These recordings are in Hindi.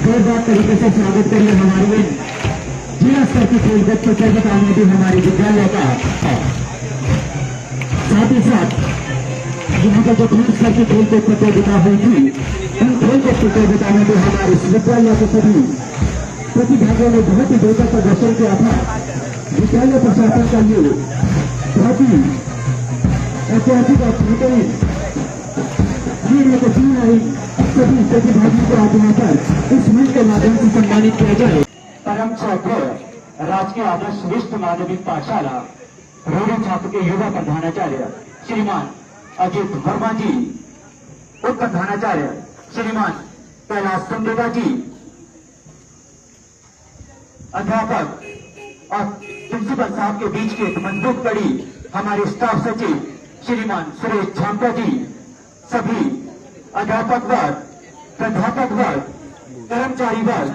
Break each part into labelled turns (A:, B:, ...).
A: जोरदार तरीके से स्वागत करिए हमारे जिला स्तर की खेलकूद प्रतियोगिता में भी हमारे विद्यालय का। साथ ही साथ यहाँ पर जो ग्राम स्तर की खेलकूद प्रतियोगिता हुई थी उन खेलकूद प्रतियोगिता में भी हमारे इस विद्यालय के सभी प्रतिभागियों ने बहुत ही बेहतर प्रदर्शन किया था। विद्यालय प्रशासन का ये बहुत ही ऐतिहासिक और बेहतरीन सभी प्रतिभागियों को आज यहाँ पर इस मंच के माध्यम से सम्मानित किया जाए। परम छात्र राजकीय आदर्श विश्व माध्यमिक पाठशाला रोहरी छात्र के युवा प्रधानाचार्य श्रीमान अजित वर्मा जी, उप प्रधानाचार्य श्रीमान कैलाश चंदेगा जी, अध्यापक और प्रिंसिपल साहब के बीच की एक मजबूत कड़ी हमारे स्टाफ सचिव श्रीमान सुरेश झांपा जी, सभी अध्यापक वर्ग, प्राध्यापक वर्ग, कर्मचारी वर्ग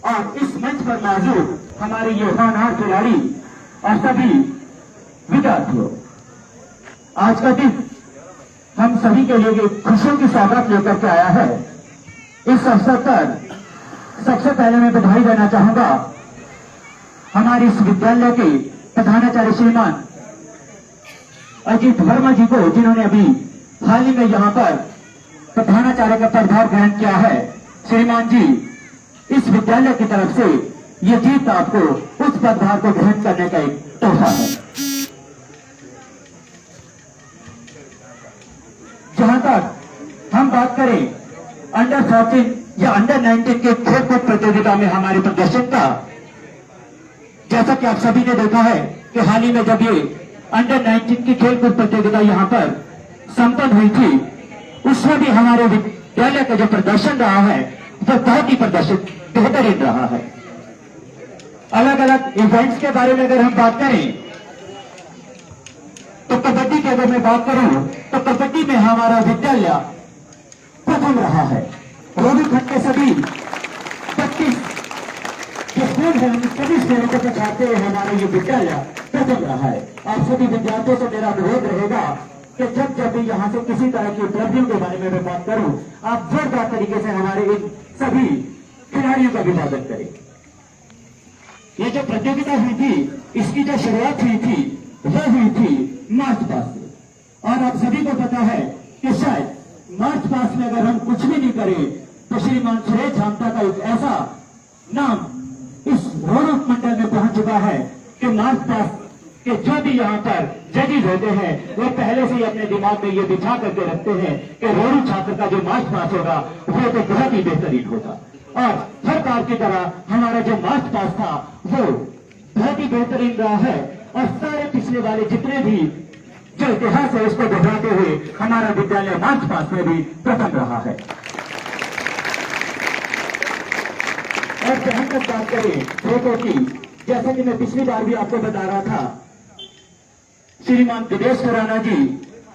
A: और इस मंच पर मौजूद हमारे ये होनहार खिलाड़ी और सभी विद्यार्थियों, आज का दिन हम सभी के लिए एक खुशियों की सौगात लेकर के आया है। इस अवसर पर सबसे पहले मैं बधाई देना चाहूंगा हमारे इस विद्यालय के प्रधानाचार्य श्रीमान अजित वर्मा जी को, जिन्होंने अभी हाल ही में यहाँ पर प्रधानाचार्य का पदभार ग्रहण किया है। श्रीमान जी, इस विद्यालय की तरफ से ये जीत आपको उस पदभार को ग्रहण करने का एक तोहफा है। जहां तक हम बात करें अंडर 14 या अंडर 19 के खेलकूद प्रतियोगिता में हमारे प्रदर्शन का, जैसा कि आप सभी ने देखा है कि हाल ही में जब ये अंडर 19 की खेलकूद प्रतियोगिता यहाँ पर संपन्न हुई थी, उसमें भी हमारे विद्यालय का जो प्रदर्शन रहा है वो बहुत ही प्रदर्शन बेहतरीन रहा है। अलग अलग इवेंट्स के बारे में अगर हम बात करें तो कबड्डी की अगर मैं बात करूं तो कबड्डी में हमारा विद्यालय प्रथम रहा है। रोहरी खंड के सभी 25 जो स्कूल है, सभी स्कूलों को पछाड़ते हुए हमारा ये विद्यालय प्रथम रहा है। आप सभी विद्यार्थियों से मेरा अनुरोध रहेगा कि जब भी यहाँ से किसी तरह की उपलब्धियों के बारे में मैं बात करूं, आप जोरदार तरीके से हमारे इन सभी खिलाड़ियों का अभिवादन करें। ये जो प्रतियोगिता हुई थी, इसकी जो शुरुआत हुई थी वो हुई थी मार्च पास से, और आप सभी को पता है कि शायद मार्च पास में अगर हम कुछ भी नहीं करें तो श्रीमान सुरेश झांपा का एक ऐसा नाम इस रोहरी मंडल में पहुंच चुका है कि मार्च पास के जो भी यहाँ पर जजेस होते हैं वो पहले से ही अपने दिमाग में ये बिछा करके रखते हैं कि रोहरी छात्र का जो मार्च पास होगा वो तो बहुत ही बेहतरीन होगा। और हर बार की तरह हमारा जो मार्च पास था वो बहुत ही बेहतरीन रहा है, और सारे पिछले वाले जितने भी जो इतिहास है उसको दोहराते हुए हमारा विद्यालय मार्च पास में भी प्रथम रहा है। और जहां तक बात करें खो की, जैसा कि मैं पिछली बार भी आपको बता रहा था, श्रीमान दिनेश खुराना जी,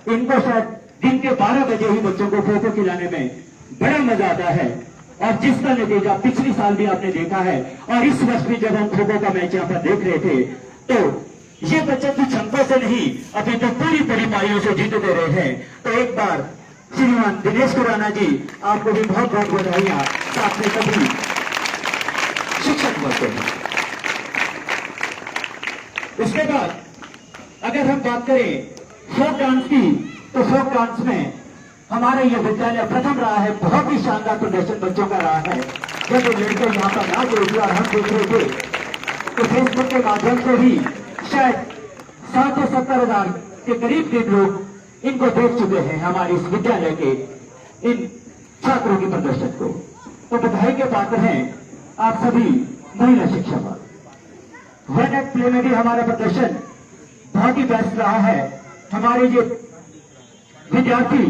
A: इनको शायद दिन के 12 बजे ही बच्चों को खो खिलाने में बड़ा मजा आता है, और जिसका नतीजा पिछले साल भी आपने देखा है और इस वर्ष भी जब हम खो खो का मैच यहाँ पर देख रहे थे तो ये बच्चे कुछ अंकों से नहीं अभी तो पूरी पारियों से जीतते रहे हैं। तो एक बार श्रीमान दिनेश खुराना जी आपको भी बहुत बहुत बधाइयां, साथ में सभी शिक्षक वर्ग हैं। उसके बाद अगर हम बात करें फोक डांस की तो फोक डांस में हमारा ये विद्यालय प्रथम रहा है। बहुत ही शानदार प्रदर्शन बच्चों का रहा है। जब ये लड़के यहाँ पर नाच रहे थे और हम देख रहे थे तो फेसबुक के माध्यम से भी शायद 60-70 के करीब लोग इनको देख चुके हैं, हमारे इस विद्यालय के इन छात्रों के प्रदर्शन को। तो बधाई के पात्र हैं आप सभी महिला शिक्षक। वन एक्ट प्ले में भी हमारा प्रदर्शन बहुत ही बेस्ट रहा है। हमारे जो विद्यार्थी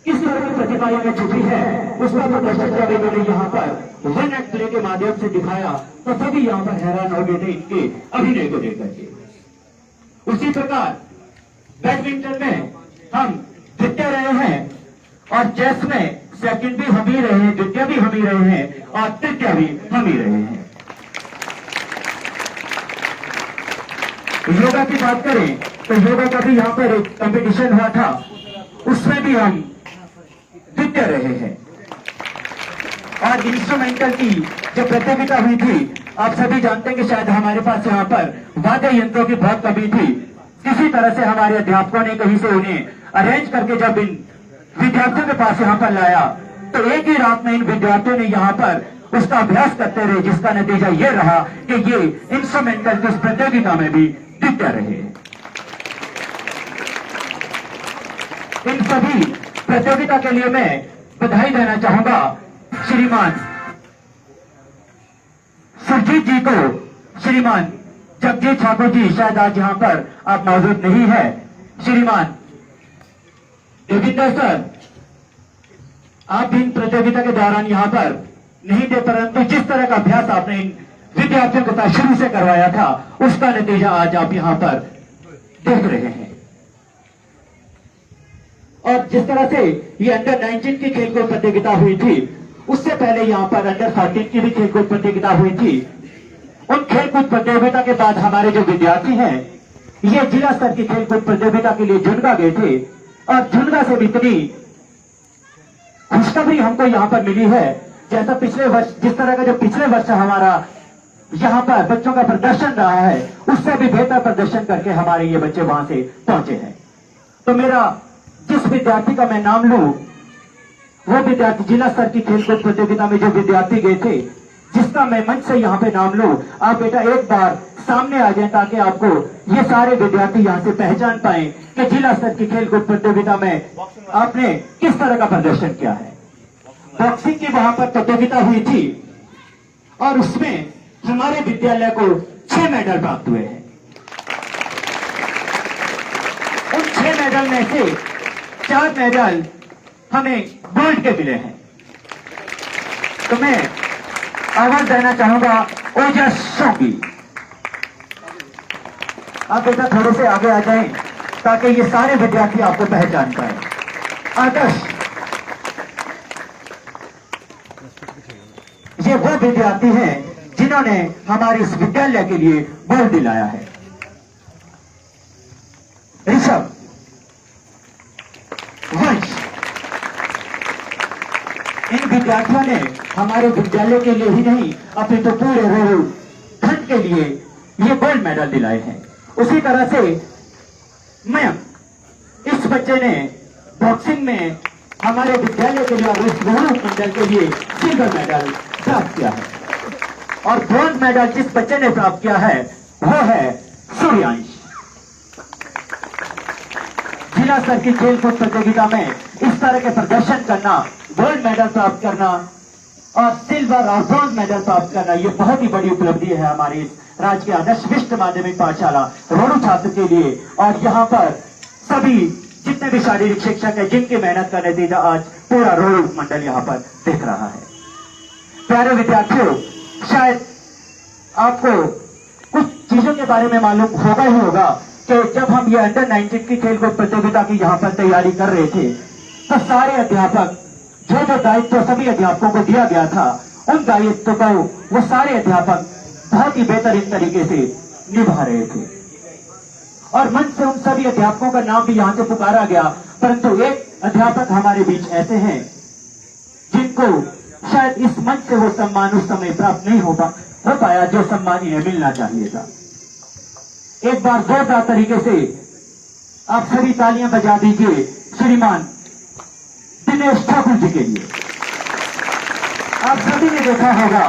A: किस तरह की प्रतिभाएं में छुपी है उसका प्रदर्शन जब इन्होंने यहाँ पर वन एक्ट प्ले के माध्यम से दिखाया तो सभी यहाँ पर हैरान हो गए थे इनके अभिनय को देख करके। उसी प्रकार बैडमिंटन में हम द्वितीय रहे हैं और चेस में सेकंड भी हम ही रहे हैं, द्वितीय भी हम ही रहे हैं और तृतीय भी हम ही रहे हैं। योगा की बात करें तो योगा का भी यहाँ पर एक कंपटीशन हुआ था, उसमें भी हम द्वितीय रहे हैं। और इंस्ट्रूमेंटल की जब प्रतियोगिता हुई थी, आप सभी जानते हैं कि शायद हमारे पास यहाँ पर वाद्य यंत्रों की बहुत कमी थी। किसी तरह से हमारे अध्यापकों ने कहीं से उन्हें अरेंज करके जब इन विद्यार्थियों के पास यहाँ पर लाया तो एक ही रात में इन विद्यार्थियों ने यहाँ पर उसका अभ्यास करते रहे, जिसका नतीजा ये रहा कि ये इंस्ट्रूमेंटल की इस प्रतियोगिता में भी द्वितीय रहे। इन सभी प्रतियोगिता के लिए मैं बधाई देना चाहूंगा श्रीमान सुरजीत जी को। श्रीमान जगजीत ठाकुर जी शायद आज यहाँ पर आप मौजूद नहीं है। श्रीमान देविंदर सर आप भी इन प्रतियोगिता के दौरान यहाँ पर नहीं थे, परंतु जिस तरह का अभ्यास आपने इन विद्यार्थियों के साथ शुरू से करवाया था उसका नतीजा आज आप यहाँ पर देख रहे हैं। और जिस तरह से ये अंडर 19 की खेलकूद प्रतियोगिता हुई थी, उससे पहले यहाँ पर अंडर 14 की भी खेलकूद प्रतियोगिता हुई थी। उन खेलकूद प्रतियोगिता के बाद हमारे जो विद्यार्थी हैं ये जिला स्तर की खेलकूद प्रतियोगिता के लिए झुनगा गए थे और झुनगा से भी इतनी खुशखबरी हमको यहाँ पर मिली है, जैसा पिछले वर्ष जिस तरह का जो पिछले वर्ष हमारा यहाँ पर बच्चों का प्रदर्शन रहा है उससे भी बेहतर प्रदर्शन करके हमारे ये बच्चे वहां से पहुंचे हैं। तो मेरा जिस विद्यार्थी का मैं नाम लूं वो विद्यार्थी जिला स्तर की खेलकूद प्रतियोगिता में जो विद्यार्थी गए थे जिसका मैं मंच से यहाँ पे नाम लूं, आप बेटा एक बार सामने आ जाएं ताकि आपको ये सारे विद्यार्थी यहाँ से पहचान पाएं कि जिला स्तर की खेलकूद प्रतियोगिता में आपने किस तरह का प्रदर्शन किया है। बॉक्सिंग की वहां पर प्रतियोगिता हुई थी और उसमें हमारे विद्यालय को 6 मेडल प्राप्त हुए हैं। उन 6 मेडल में से 4 मेडल हमें गोल्ड के मिले हैं। तो मैं आवाज देना चाहूंगा ओजस शोकी। आप बेटा थोड़े से आगे आ जाएं ताकि ये सारे विद्यार्थी आपको पहचान पाए। आदर्श ये वो विद्यार्थी हैं जिन्होंने हमारे इस विद्यालय के लिए गोल्ड दिलाया है। ऋषभ, वंश, इन विद्यार्थियों ने हमारे विद्यालय के लिए ही नहीं अपने तो पूरे रोहू खंड के लिए ये गोल्ड मेडल दिलाए हैं। उसी तरह से मयंक, इस बच्चे ने बॉक्सिंग में हमारे विद्यालय के लिए और इस रोहू मंडल के लिए सिल्वर मेडल प्राप्त किया है। और ब्रॉन्ज मेडल जिस बच्चे ने प्राप्त किया है वो है सूर्यांश। जिला स्तर की खेलकूद प्रतियोगिता में इस तरह के प्रदर्शन करना, गोल्ड मेडल प्राप्त करना और सिल्वर और ब्रॉन्ज मेडल प्राप्त करना, ये बहुत ही बड़ी उपलब्धि है हमारे इस राजकीय आदर्श विश्व माध्यमिक पाठशाला रोहू छात्र के लिए। और यहाँ पर सभी जितने भी शारीरिक शिक्षक है जिनकी मेहनत का नतीजा आज पूरा रोहू मंडल यहाँ पर दिख रहा है। प्यारे विद्यार्थियों, शायद आपको कुछ चीजों के बारे में मालूम होगा ही होगा कि जब हम ये अंडर 19 की खेलकूद प्रतियोगिता की यहाँ पर तैयारी कर रहे थे तो सारे अध्यापक जो जो दायित्व सभी अध्यापकों को दिया गया था, उन दायित्व को वो सारे अध्यापक बहुत ही बेहतरीन तरीके से निभा रहे थे। और मंच से उन सभी अध्यापकों का नाम भी यहां से पुकारा गया, परंतु एक अध्यापक हमारे बीच ऐसे हैं जिनको शायद इस मंच से वो सम्मान उस समय प्राप्त नहीं हो पाया जो सम्मान इन्हें मिलना चाहिए था। एक बार जोरदार तरीके से आप सभी तालियां बजा दीजिए श्रीमान दिनेश ठाकुर जी के लिए। आप सभी ने देखा होगा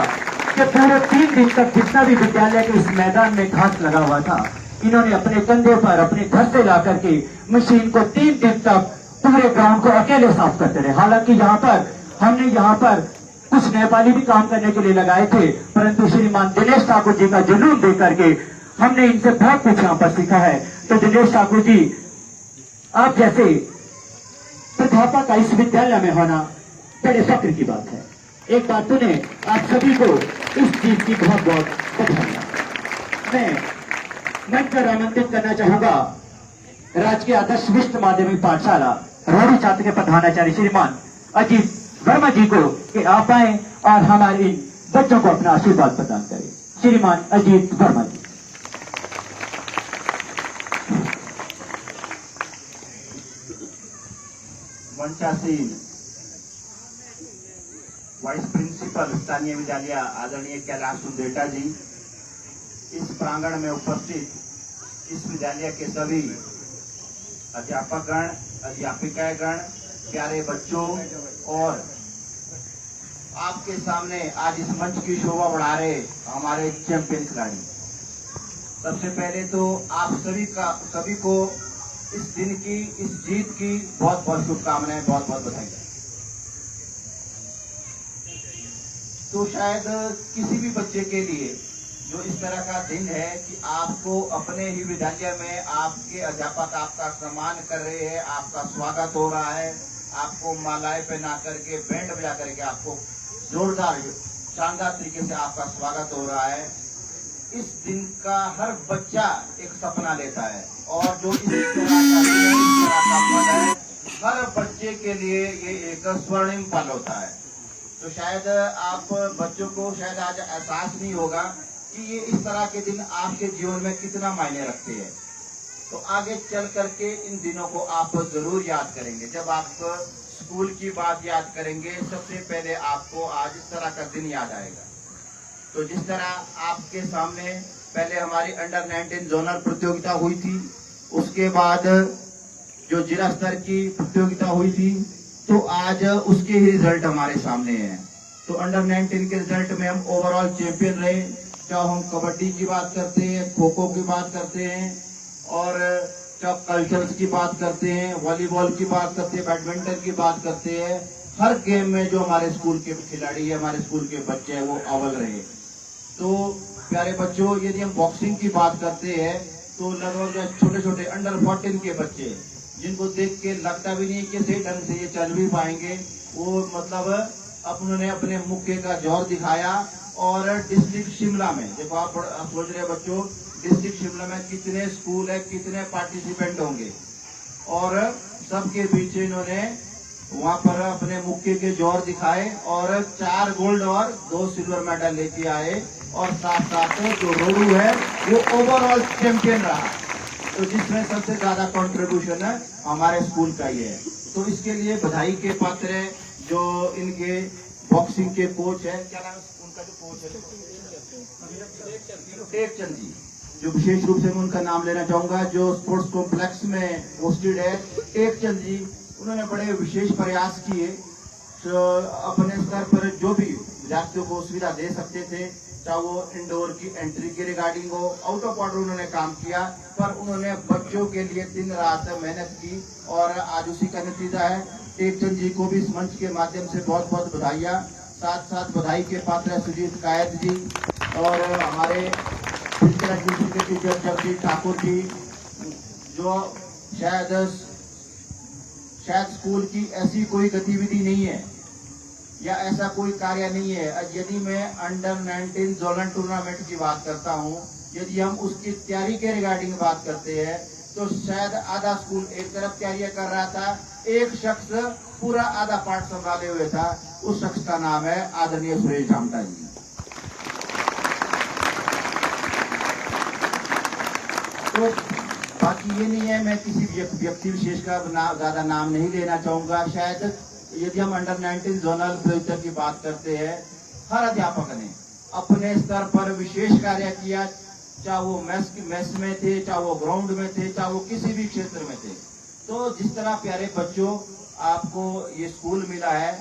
A: कि पूरे 3 दिन तक जितना भी विद्यालय के इस मैदान में घास लगा हुआ था, इन्होंने अपने कंधे पर अपने घर से ला करके मशीन को 3 दिन तक पूरे ग्राउंड को अकेले साफ करते रहे। हालांकि हमने यहाँ पर कुछ नेपाली भी काम करने के लिए लगाए थे, परंतु श्रीमान दिनेश ठाकुर जी का जुनून देख करके हमने इनसे बहुत कुछ यहाँ पर सीखा है। तो दिनेश ठाकुर जी, आप जैसे प्राध्यापक का इस विद्यालय में होना बड़े फक्र की बात है। एक बार पुनः आप सभी को इस चीज की बहुत बहुत बधाई। मैं मंच पर आमंत्रित करना चाहूंगा राजकीय आदर्श विश्व माध्यमिक पाठशाला रोहरी छात्र के प्रधानाचार्य श्रीमान अजीत वर्मा जी को कि आप आए और हमारे इन बच्चों को अपना आशीर्वाद प्रदान करें। श्रीमान अजीत वर्मा जी।
B: मंचासीन वाइस प्रिंसिपल स्थानीय विद्यालय आदरणीय कैलाश सुंदेटा जी, इस प्रांगण में उपस्थित इस विद्यालय के सभी अध्यापकगण, अध्यापिकागण, प्यारे बच्चों और आपके सामने आज इस मंच की शोभा बढ़ा रहे हमारे चैंपियन खिलाड़ी। सबसे पहले तो आप सभी को इस दिन की, इस जीत की बहुत बहुत शुभकामनाएं, बहुत बहुत बधाई। तो शायद किसी भी बच्चे के लिए जो इस तरह का दिन है कि आपको अपने ही विद्यालय में आपके अध्यापक आपका सम्मान कर रहे हैं, आपका स्वागत हो रहा है, आपको मालाएं पहना करके, बैंड बजा करके आपको जोरदार शानदार तरीके से आपका स्वागत हो रहा है। इस दिन का हर बच्चा एक सपना लेता है और जो इस तरह का पल है, हर बच्चे के लिए ये एक स्वर्णिम पल होता है। तो शायद आप बच्चों को शायद आज एहसास नहीं होगा कि ये इस तरह के दिन आपके जीवन में कितना मायने रखते हैं। तो आगे चल करके इन दिनों को आप जरूर याद करेंगे। जब आप स्कूल की बात याद करेंगे, सबसे पहले आपको आज इस तरह का दिन याद आएगा। तो जिस तरह आपके सामने पहले हमारी अंडर 19 जोनल प्रतियोगिता हुई थी, उसके बाद जो जिला स्तर की प्रतियोगिता हुई थी, तो आज उसके ही रिजल्ट हमारे सामने हैं। तो अंडर 19 के रिजल्ट में हम ओवरऑल चैंपियन रहे। चाहे हम कबड्डी की बात करते हैं, खो खो की बात करते हैं, और चाहे कल्चर्स की बात करते हैं, वॉलीबॉल की बात करते हैं, बैडमिंटन की बात करते हैं, हर गेम में जो हमारे स्कूल के खिलाड़ी है, हमारे स्कूल के बच्चे हैं, वो अव्वल रहे। तो प्यारे बच्चों, यदि हम बॉक्सिंग की बात करते हैं तो लगभग छोटे छोटे अंडर 14 के बच्चे जिनको देख के लगता भी नहीं कि सही ढंग से ये चल भी पाएंगे, वो मतलब उन्होंने अपने मुक्के का जोर दिखाया। और डिस्ट्रिक्ट शिमला में देखो, आप सोच रहे बच्चों, डिस्ट्रिक्ट शिमला में कितने स्कूल है, कितने पार्टिसिपेंट होंगे, और सबके पीछे इन्होंने वहां पर अपने मुक्के के जोर दिखाए और 4 गोल्ड और 2 सिल्वर मेडल लेके आए। और साथ साथ जो रोडू है वो ओवरऑल चैंपियन रहा, तो जिसमें सबसे ज्यादा कंट्रीब्यूशन है हमारे स्कूल का ही है। तो इसके लिए बधाई के पात्र है जो इनके बॉक्सिंग के कोच है, क्या नाम है उनका जो कोच है, टेकचंद जी, जो विशेष रूप से मैं उनका नाम लेना चाहूंगा, जो स्पोर्ट्स कॉम्प्लेक्स में पोस्टेड है। टेकचंद जी, उन्होंने बड़े विशेष प्रयास किए, तो अपने स्तर पर जो भी विद्यार्थियों को सुविधा दे सकते थे, चाहे वो इंडोर की एंट्री के रिगार्डिंग हो, आउट ऑफ ऑर्डर उन्होंने काम किया, पर उन्होंने बच्चों के लिए दिन रात मेहनत की और आज उसी का नतीजा है। टेकचंद जी को भी इस मंच के माध्यम से बहुत बहुत बधाइयाँ। साथ साथ बधाई के पात्र है सुजीत कायत जी और हमारे फिजिकल एजुकेशन के टीचर जगदीश ठाकुर जी, जो शायद स्कूल की ऐसी कोई गतिविधि नहीं है या ऐसा कोई कार्य नहीं है। यदि मैं अंडर 19 जोनल टूर्नामेंट की बात करता हूं, यदि हम उसकी तैयारी के रिगार्डिंग बात करते हैं, तो शायद आधा स्कूल एक तरफ तैयारी कर रहा था, एक शख्स पूरा आधा पाठ संभाले हुए था, उस शख्स का नाम है आदरणीय सुरेश जामटा जी। तो बाकी ये नहीं है, मैं किसी व्यक्ति विशेष का ज्यादा नाम नहीं लेना चाहूंगा। शायद यदि हम अंडर 19 जोनल प्रोजेक्ट की बात करते हैं, हर अध्यापक ने अपने स्तर पर विशेष कार्य किया, चाहे वो मेस में थे, चाहे वो ग्राउंड में थे, चाहे वो किसी भी क्षेत्र में थे। तो जिस तरह प्यारे बच्चों आपको ये स्कूल मिला है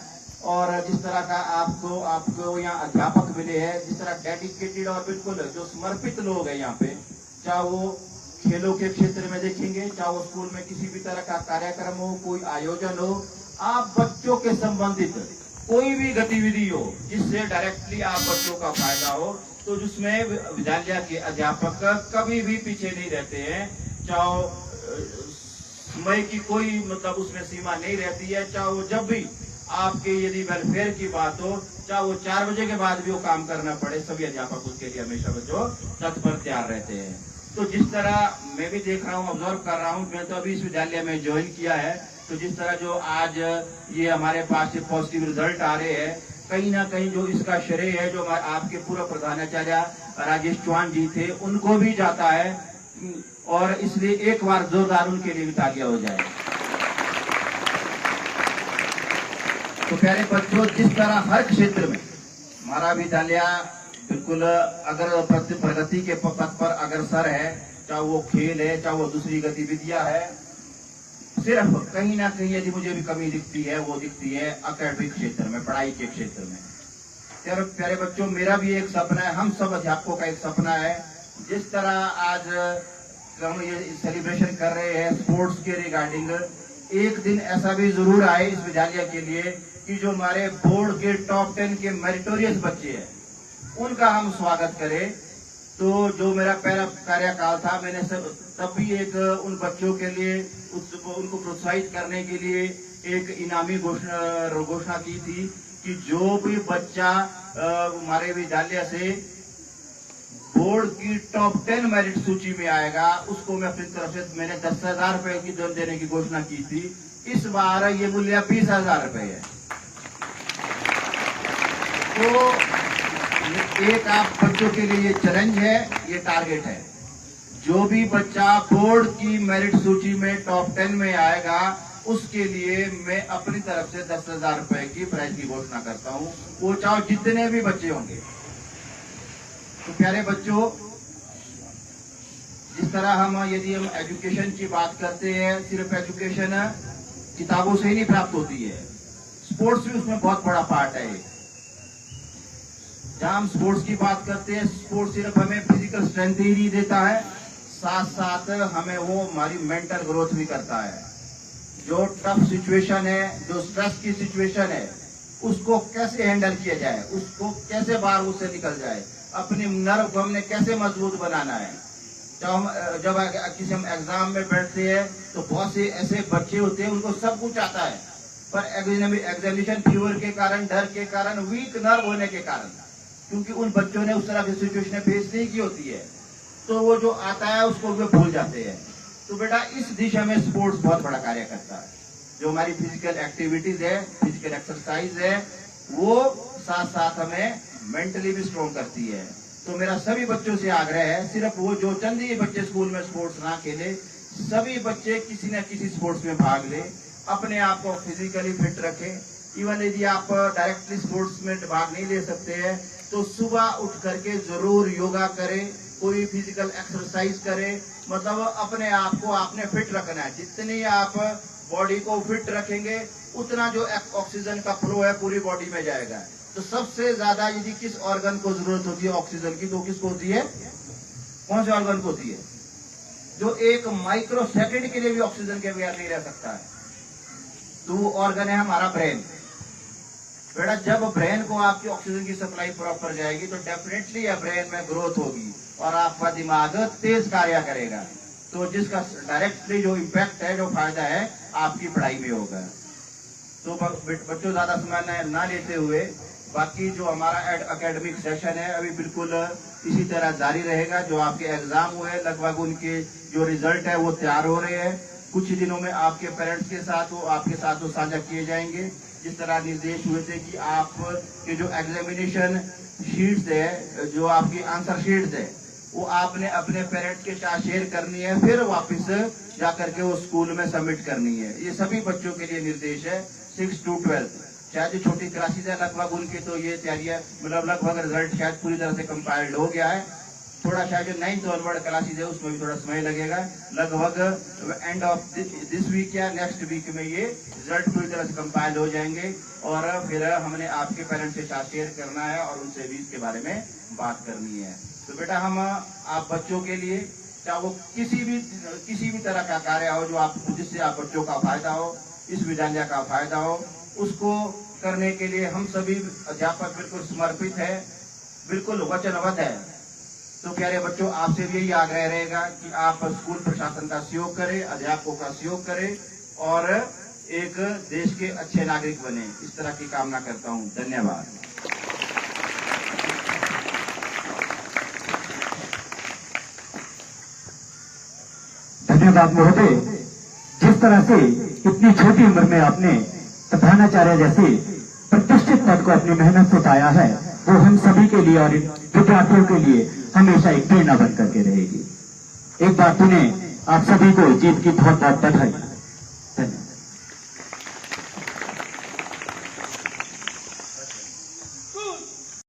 B: और जिस तरह का आपको यहाँ अध्यापक मिले हैं, जिस तरह डेडिकेटेड और बिल्कुल जो समर्पित लोग हैं यहाँ पे, चाहे वो खेलों के क्षेत्र में देखेंगे, चाहे वो स्कूल में किसी भी तरह का कार्यक्रम हो, कोई आयोजन हो, आप बच्चों के संबंधित कोई भी गतिविधि हो जिससे डायरेक्टली आप बच्चों का फायदा हो, तो जिसमें विद्यालय के अध्यापक कभी भी पीछे नहीं रहते हैं। चाहे समय की कोई मतलब उसमें सीमा नहीं रहती है, चाहे वो जब भी आपके यदि वेलफेयर की बात हो, चाहे वो 4 बजे के बाद भी वो काम करना पड़े, सभी अध्यापक उसके लिए हमेशा बच्चों तत्पर तैयार रहते हैं। तो जिस तरह मैं भी देख रहा हूँ, ऑब्जर्व कर रहा हूँ, मैं तो अभी इस विद्यालय में ज्वाइन किया है, तो जिस तरह जो आज ये हमारे पास पॉजिटिव रिजल्ट आ रहे हैं, कहीं ना कहीं जो इसका श्रेय है जो आपके पूर्व प्रधानाचार्य राजेश चौहान जी थे उनको भी जाता है, और इसलिए एक बार जोरदार उनके लिए भी तालियां हो जाए। तो प्यारे बच्चों, जिस तरह हर क्षेत्र में हमारा विद्यालय बिल्कुल अगर प्रगति के पथ पर अग्रसर है, चाहे वो खेल है, चाहे वो दूसरी गतिविधियां है, सिर्फ कहीं ना कहीं यदि मुझे भी कमी दिखती है, वो दिखती है एकेडमिक क्षेत्र में, पढ़ाई के क्षेत्र में। प्यारे बच्चों, मेरा भी एक सपना है, हम सब अध्यापकों का एक सपना है, जिस तरह आज हम ये सेलिब्रेशन कर रहे हैं स्पोर्ट्स के रिगार्डिंग, एक दिन ऐसा भी जरूर आए इस विद्यालय के लिए कि जो हमारे बोर्ड के टॉप 10 के मेरिटोरियस बच्चे हैं उनका हम स्वागत करें। तो जो मेरा पहला कार्यकाल था, मैंने तब भी एक उन बच्चों के लिए उनको प्रोत्साहित करने के लिए एक इनामी घोषणा की थी कि जो भी बच्चा हमारे विद्यालय से बोर्ड की टॉप 10 मेरिट सूची में आएगा, उसको मैं अपनी तरफ से मैंने 10,000 रुपए की धन देने की घोषणा की थी। इस बार ये मूल्य 20,000 रुपए है। तो एक आप बच्चों के लिए ये चैलेंज है, ये टारगेट है, जो भी बच्चा बोर्ड की मेरिट सूची में टॉप 10 में आएगा उसके लिए मैं अपनी तरफ से 10,000 रुपए की प्राइज की घोषणा करता हूं, वो चाहे जितने भी बच्चे होंगे। तो प्यारे बच्चों, जिस तरह हम यदि हम एजुकेशन की बात करते हैं, सिर्फ एजुकेशन किताबों से ही नहीं प्राप्त होती है, स्पोर्ट्स भी उसमें बहुत बड़ा पार्ट है। जहां हम स्पोर्ट्स की बात करते हैं, स्पोर्ट्स सिर्फ हमें फिजिकल स्ट्रेंथ ही नहीं देता है, साथ साथ हमें वो हमारी मेंटल ग्रोथ भी करता है। जो टफ सिचुएशन है, जो स्ट्रेस की सिचुएशन है, उसको कैसे हैंडल किया जाए, उसको कैसे बाहर उससे निकल जाए, अपनी नर्व को हमने कैसे मजबूत बनाना है। जब किसी हम एग्जाम में बैठते हैं तो बहुत से ऐसे बच्चे होते हैं उनको सब कुछ आता है, पर एग्जामिनेशन फीवर के कारण, डर के कारण, वीक नर्व होने के कारण, क्योंकि उन बच्चों ने उस तरह की सिचुएशन फेस नहीं की होती है, तो वो जो आता है उसको वे भूल जाते हैं। तो बेटा, इस दिशा में स्पोर्ट्स बहुत बड़ा कार्य करता है। जो हमारी फिजिकल एक्टिविटीज है, फिजिकल एक्सरसाइज है, वो साथ साथ हमें मेंटली भी स्ट्रॉन्ग करती है। तो मेरा सभी बच्चों से आग्रह है, सिर्फ वो जो चंद ही बच्चे स्कूल में स्पोर्ट्स ना खेले, सभी बच्चे किसी न किसी स्पोर्ट्स में भाग ले, अपने आप को फिजिकली फिट रखें। इवन यदि आप डायरेक्टली स्पोर्ट्स में भाग नहीं ले सकते हैं तो सुबह उठ करके जरूर योगा करें, कोई फिजिकल एक्सरसाइज करें, मतलब अपने आप को आपने फिट रखना है। जितनी आप बॉडी को फिट रखेंगे उतना जो ऑक्सीजन का फ्लो है पूरी बॉडी में जाएगा। तो सबसे ज्यादा यदि किस ऑर्गन को जरूरत होती है ऑक्सीजन की, तो किसको होती है? कौन से ऑर्गन को होती है? जो एक माइक्रो सेकंड के लिए भी ऑक्सीजन के बगैर नहीं रह सकता है, तो वो ऑर्गन है हमारा ब्रेन। बेटा, जब ब्रेन को आपकी ऑक्सीजन की सप्लाई प्रॉपर जाएगी तो डेफिनेटली ब्रेन में ग्रोथ होगी और आपका दिमाग तेज कार्य करेगा, तो जिसका डायरेक्टली जो इम्पैक्ट है, जो फायदा है, आपकी पढ़ाई में होगा। तो बच्चों, ज्यादा समय ना लेते हुए, बाकी जो हमारा एकेडमिक सेशन है अभी बिल्कुल इसी तरह जारी रहेगा। जो आपके एग्जाम हुए लगभग उनके जो रिजल्ट है वो तैयार हो रहे हैं। कुछ ही दिनों में आपके पेरेंट्स के साथ वो साझा किए जाएंगे। जिस तरह निर्देश हुए थे कि आप के जो एग्जामिनेशन शीट्स है, जो आपकी आंसर शीट्स है, वो आपने अपने पेरेंट्स के साथ शेयर करनी है, फिर वापस जाकर के वो स्कूल में सबमिट करनी है। ये सभी बच्चों के लिए निर्देश है 6 to 12। शायद जो छोटी क्लासेज है लगभग उनके तो ये तैयारियां मतलब लगभग रिजल्ट शायद पूरी तरह से कंपाइल्ड हो गया है। थोड़ा शायद जो 9th ऑनवर्ड क्लासेज है उसमें भी थोड़ा समय लगेगा। लगभग एंड ऑफ दिस वीक या नेक्स्ट वीक में ये रिजल्ट पूरी तरह से कंपाइल हो जाएंगे और फिर हमने आपके पेरेंट्स के साथ शेयर करना है और उनसे भी इसके बारे में बात करनी है। तो बेटा हम आप बच्चों के लिए चाहे वो किसी भी तरह का कार्य हो जो आप जिससे आप बच्चों का फायदा हो, इस विद्यालय का फायदा हो, उसको करने के लिए हम सभी अध्यापक बिल्कुल समर्पित है, बिल्कुल वचनबद्ध है। तो प्यारे बच्चों, आपसे भी यही आग्रह रहेगा कि आप स्कूल प्रशासन का सहयोग करें, अध्यापकों का सहयोग करें और एक देश के अच्छे नागरिक बने, इस तरह की कामना करता हूं। धन्यवाद।
A: धन्यवाद महोदय। जिस तरह से इतनी छोटी उम्र में आपने प्रधानाचार्य जैसे प्रतिष्ठित पद को अपनी मेहनत से पाया है, वो हम सभी के लिए और विद्यार्थियों के लिए हमेशा एक प्रेरणा बन करके रहेगी। एक बार पुनः आप सभी को जीत की बहुत बहुत बधाई।